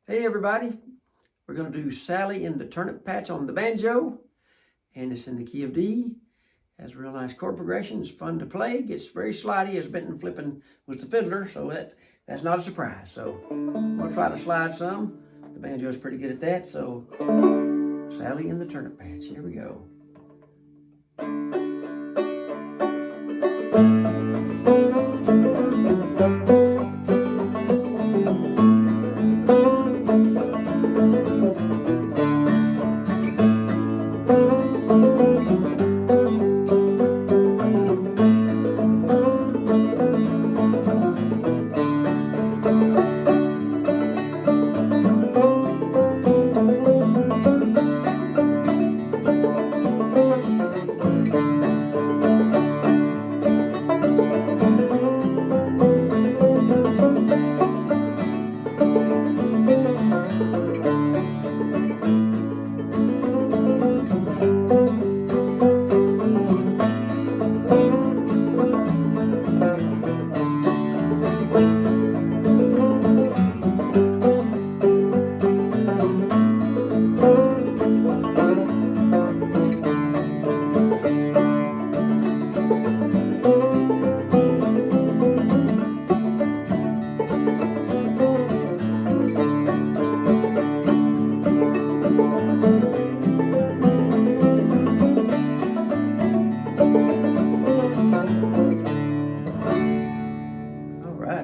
Hey everybody, we're going to do Sally in the Turnip Patch on the banjo, and it's in the key of D. Has a real nice chord progression. It's fun to play. Gets very slidey as Benton Flippen was the fiddler, so that's not a surprise. So we'll try to slide some. The banjo is pretty good at that. So Sally in the Turnip Patch. Here we go.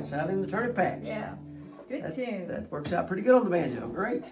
Sally in the Turnip Patch. Yeah, good tune. That works out pretty good on the banjo. Great.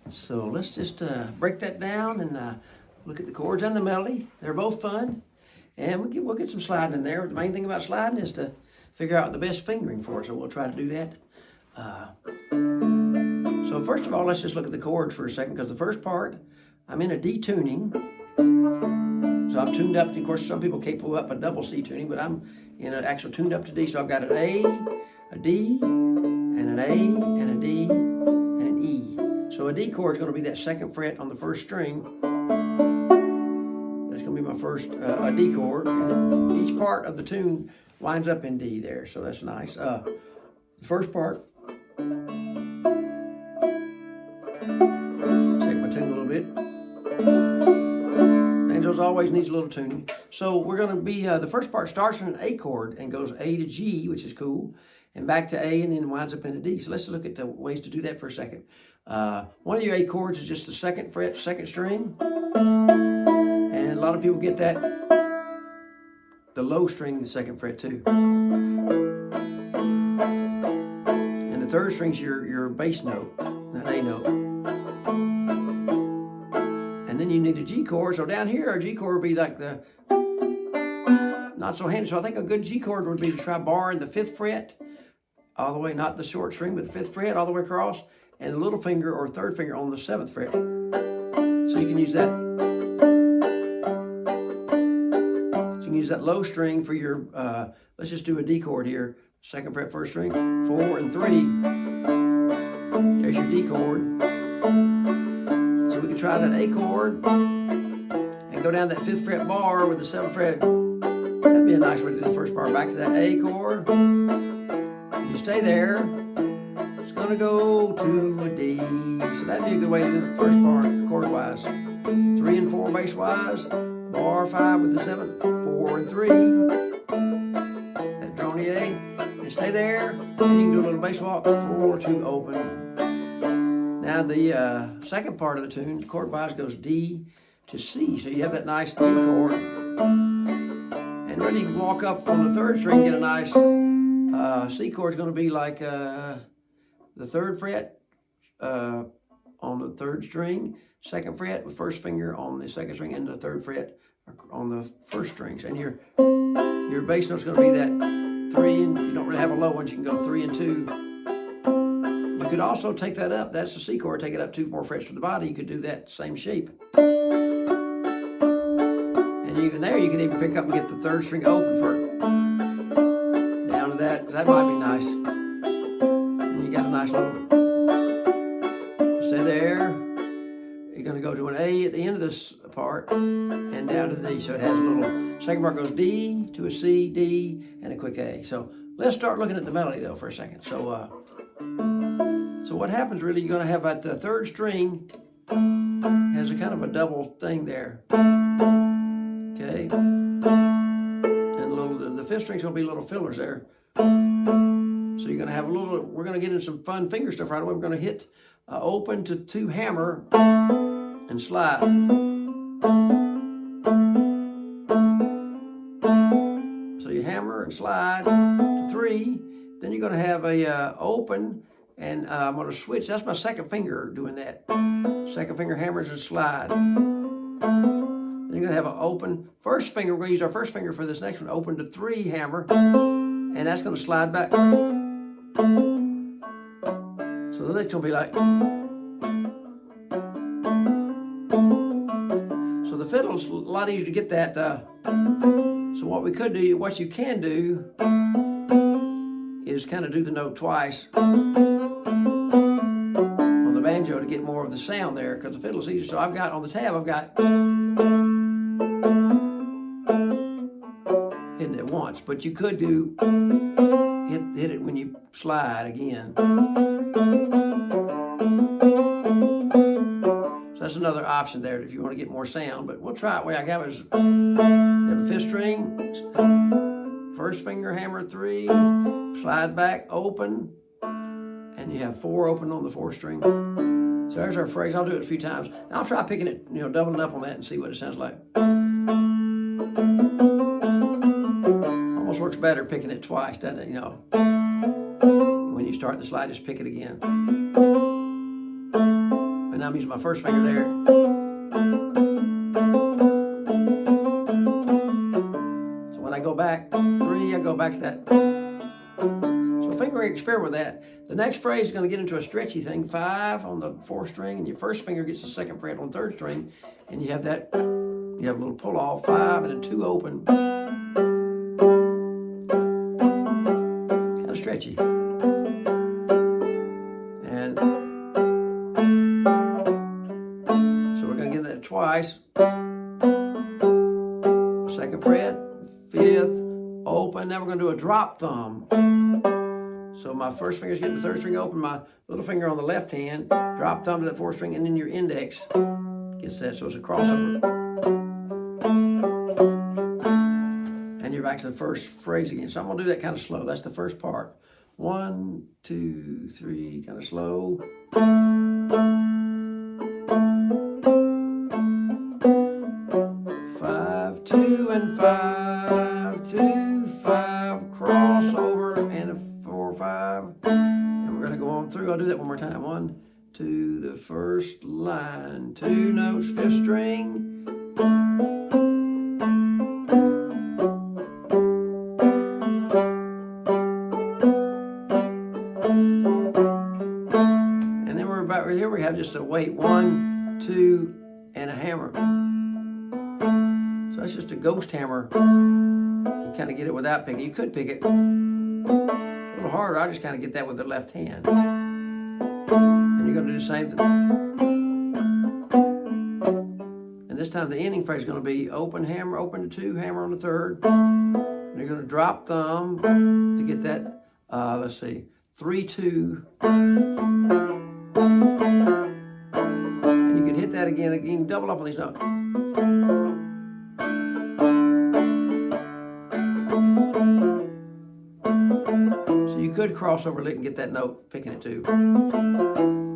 So let's just break that down and look at the chords and the melody. They're both fun, and we'll get some sliding in there. The main thing about sliding is to figure out the best fingering for it, so we'll try to do that. So first of all, let's just look at the chords for a second, because the first part, I'm in a D tuning. So I'm tuned up. Of course, some people can't pull up a double C tuning, but I'm in an actual tuned up to D. So I've got an A, a D, and an A, and a D, and an E. So a D chord is going to be that second fret on the first string. That's going to be my first a D chord. And each part of the tune winds up in D there. So that's nice. The first part. Check my tune a little bit. Banjos always needs a little tuning. So we're going to be, the first part starts in an A chord and goes A to G, which is cool, and back to A, and then winds up in a D. So let's look at the ways to do that for a second. One of your A chords is just the second fret, second string, and a lot of people get that, the low string, the second fret too. And the third string's your bass note, not A note. And then you need a G chord. So down here, our G chord would be like the not so handy. So I think a good G chord would be to try barring the 5th fret all the way, not the short string, but the 5th fret all the way across, and the little finger or 3rd finger on the 7th fret. So you can use that. So you can use that low string for your, let's just do a D chord here. 2nd fret, 1st string, 4 and 3. There's your D chord. So we can try that A chord and go down that 5th fret bar with the 7th fret. That'd be a nice way to do the first part. Back to that A chord. You stay there. It's gonna go to a D. So that'd be a good way to do the first part, chord-wise. 3 and 4 bass-wise. Bar 5 with the 7th. 4 and 3. That drony A. And stay there. And you can do a little bass walk. 4 to open. Now the second part of the tune, chord-wise, goes D to C. So you have that nice D chord. And really you can walk up on the 3rd string, get a nice C chord is going to be like the 3rd fret on the 3rd string, 2nd fret with 1st finger on the 2nd string, and the 3rd fret on the 1st strings. And your bass note is going to be that 3, and you don't really have a low one. You can go 3 and 2. You could also take that up. That's the C chord. Take it up 2 more frets from the body. You could do that same shape. And even there, you can even pick up and get the 3rd string open for down to that. That might be nice. And you got a nice little. Stay there. You're going to go to an A at the end of this part and down to the D. So it has a little. Second part goes D to a C, So let's start looking at the melody though for a second. So So what happens really, you're going to have that third string has a kind of a double thing there. Okay. And the fifth string's going to be little fillers there. So you're going to have a little, we're going to get into some fun finger stuff right away. We're going to hit open to 2 hammer and slide. So you hammer and slide to 3. Then you're going to have a open, and I'm going to switch. That's my second finger doing that. Second finger hammers and slide. Then you're going to have an open. First finger, we're going to use our first finger for this next one. Open to 3 hammer, and that's going to slide back. So the next one will be like. So the fiddle's a lot easier to get that. So what we could do, what you can do, is kind of do the note twice on the banjo to get more of the sound there, because the fiddle's easier. So I've got on the tab, I've got hitting it once, but you could do hit it when you slide again. So that's another option there if you want to get more sound, but we'll try it. Way I got it is you have a 5th string, first finger hammer 3, slide back, open, and you have 4 open on the 4th string. So there's our phrase. I'll do it a few times. I'll try picking it, doubling up on that and see what it sounds like. Almost works better picking it twice, doesn't it? When you start the slide, just pick it again. And now I'm using my first finger there. So when I go back 3, I go back to that. So fingering, experiment with that. The next phrase is going to get into a stretchy thing. 5 on the 4th string, and your first finger gets the 2nd fret on 3rd string, and you have that. You have a little pull off, 5 and a 2 open. Kind of stretchy. And so we're going to get that twice. 2nd fret, 5th, open. Now we're going to do a drop thumb. So my first finger's getting the 3rd string open, my little finger on the left hand, drop thumb to that 4th string, and then your index gets that, so it's a crossover. And you're back to the first phrase again. So I'm going to do that kind of slow. That's the first part. 1, 2, 3, kind of slow. 5, 2, and 5, 2, 5, crossover, and a 4, 5. And we're going to go on through. I'll do that one more time. 1, 2, the first line, 2 notes, 5th string. And then we're about right here. We have just a wait, 1, 2, and a hammer. So that's just a ghost hammer. You kind of get it without picking. You could pick it a little harder. I just kind of get that with the left hand. And you're going to do the same thing. And this time the ending phrase is going to be open hammer, open to 2, hammer on the 3rd. And you're going to drop thumb to get that, let's see, 3, 2. And you can hit that again, double up on these notes. So you could cross over lick and get that note, picking it too.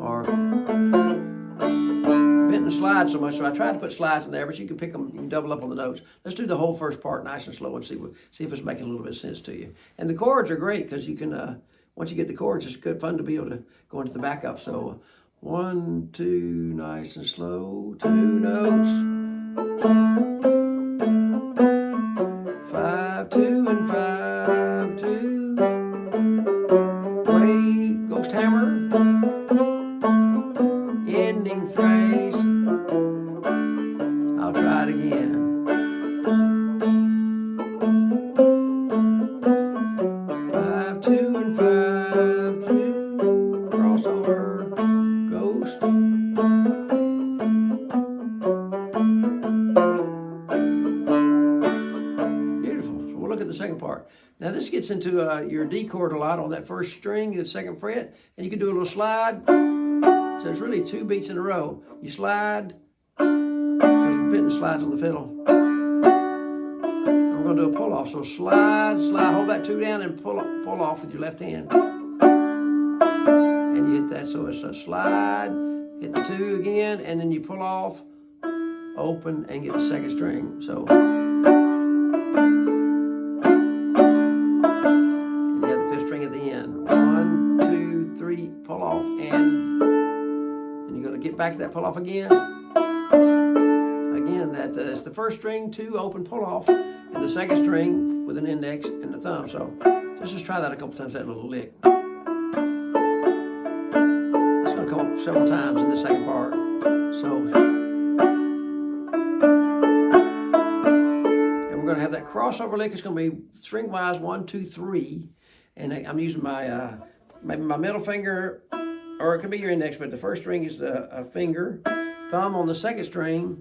Or Benton slides so much, so I tried to put slides in there, but you can pick them, you can double up on the notes. Let's do the whole first part nice and slow and see if it's making a little bit of sense to you. And the chords are great because you can, once you get the chords, it's good fun to be able to go into the backup. So 1, 2, nice and slow, 2 notes. 5, 2, and 5, 2. Wait, ghost hammer. Ending phrase. I'll try it again. 5, 2, and 5, 2. Crossover. Ghost. Beautiful. So we'll look at the second part. Now this this gets into your D chord a lot on that first string, the second fret, and you can do a little slide. So it's really 2 beats in a row. You slide, Benton slides on the fiddle. And we're going to do a pull off. So slide, slide, hold that 2 down and pull off with your left hand. And you hit that. So it's a slide, hit the 2 again, and then you pull off, open, and get the second string. So and you have the 5th string at the end. 1, 2, 3, pull off, and you're going to get back to that pull off again. Again, it's the first string, 2, open, pull off, and the second string with an index and the thumb. So let's just try that a couple times, that little lick. It's going to come up several times in the second part. So, and we're going to have that crossover lick. It's going to be string wise 1, 2, 3, and I'm using my maybe my middle finger, or it could be your index, but the first string is a finger, thumb on the second string,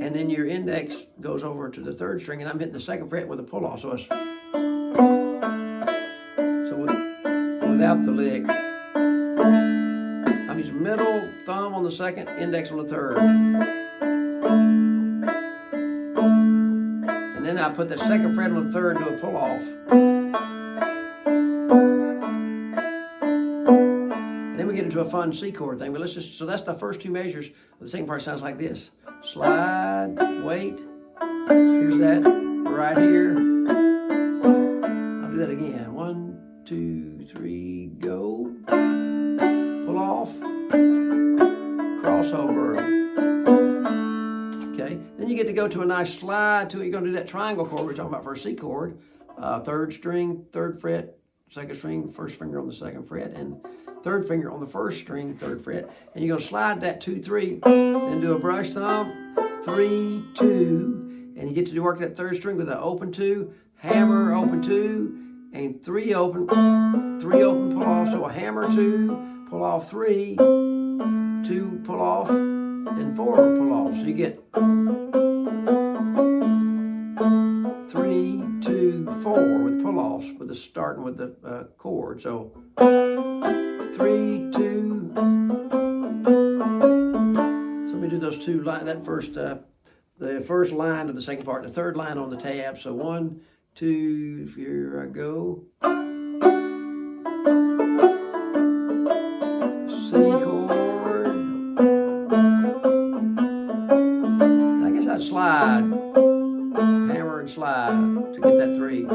and then your index goes over to the 3rd string, and I'm hitting the 2nd fret with a pull off. So it's without the lick, I'm using middle, thumb on the 2nd, index on the 3rd, and then I put the 2nd fret on the 3rd, do a pull off. Then we get into a fun C chord thing, but so that's the first 2 measures. The second part sounds like this. Slide, wait, here's that, right here. I'll do that again. 1, 2, 3, go. Pull off, crossover. Okay, then you get to go to a nice slide to it. You're gonna do that triangle chord we're talking about for a C chord. 3rd string, 3rd fret, 2nd string, 1st finger on the 2nd fret, and 3rd finger on the 1st string, 3rd fret, and you're going to slide that 2, 3, then do a brush thumb, 3, 2, and you get to work that 3rd string with an open 2, hammer, open 2, and 3 open, pull off, so a hammer 2, pull off 3, 2, pull off, and 4 pull off, so you get 3, 2, 4 with pull offs, with the starting with the chord, so 3, 2. So let me do those 2 lines. That first, the first line of the second part, the 3rd line on the tab. So 1, 2. Here I go. C chord. And I guess I'd slide, hammer and slide to get that 3.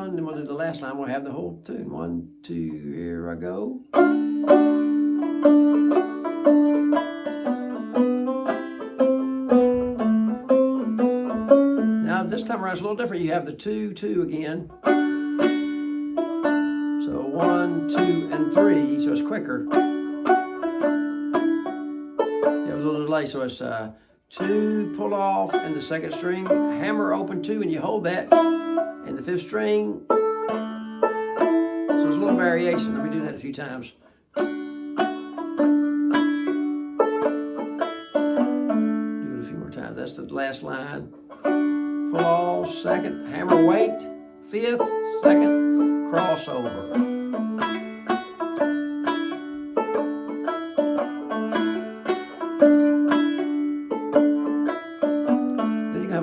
Then we'll do the last line. We'll have the whole tune. 1, 2, here I go. Now this time around it's a little different. You have the 2, 2 again. So 1, 2, and 3. So it's quicker. You have a little delay. So it's 2, pull off, and the 2nd string, hammer, open 2, and you hold that. And the 5th string, so there's a little variation. Let me do that a few times. Do it a few more times. That's the last line. Pull off, 2nd, hammer, wait, 5th, 2nd, crossover.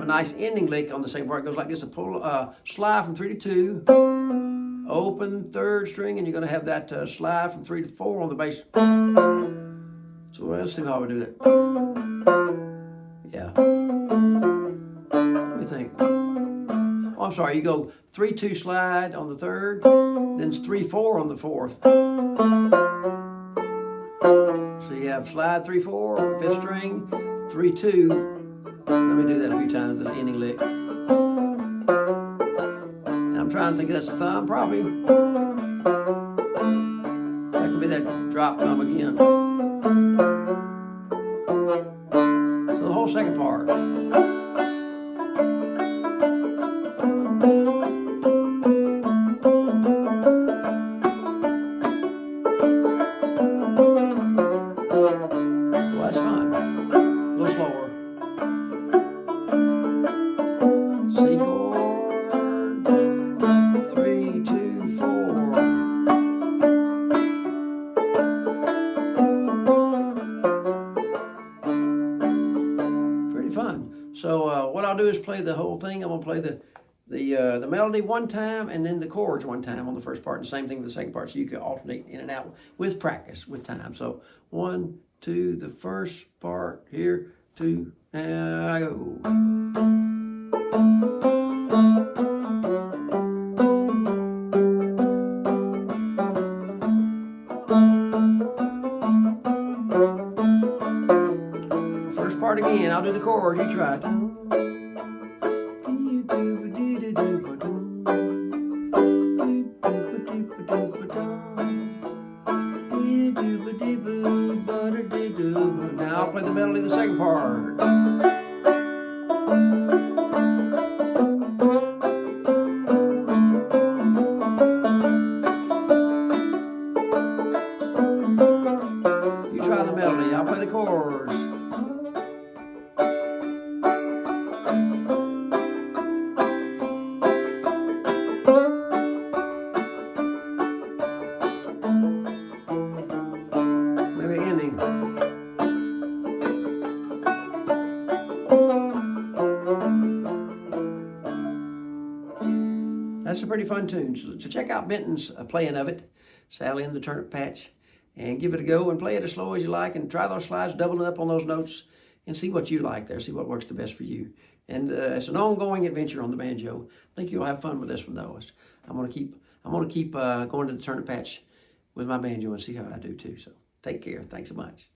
Nice ending lick on the same part. It goes like this: a pull, slide from 3 to 2, open 3rd string, and you're going to have that slide from 3 to 4 on the bass. So let's see how we do that. Yeah. Let me think. Oh, I'm sorry. You go 3, 2 slide on the 3rd, then it's 3, 4 on the 4th. So you have slide 3, 4, 5th string, 3, 2. Let me do that a few times, the ending lick. And I'm trying to think that's a thumb, probably. That could be that drop thumb again. So the whole second part. Well, that's fine. A little slower. C is play the whole thing. I'm gonna play the melody one time and then the chords one time on the first part, and same thing with the second part, so you can alternate in and out with practice, with time. So 1, 2, the first part here, 2, and I go. First part again, I'll do the chords, you try it. Now I'll play the melody of the second part. You try the melody, I'll play the chords. Maybe ending. That's a pretty fun tune. So check out Benton's playing of it, Sally in the Turnip Patch, and give it a go and play it as slow as you like, and try those slides, doubling up on those notes, and see what you like there, see what works the best for you. And it's an ongoing adventure on the banjo. I think you'll have fun with this one though. I'm gonna keep going to the Turnip Patch with my banjo and see how I do too. So take care. Thanks so much.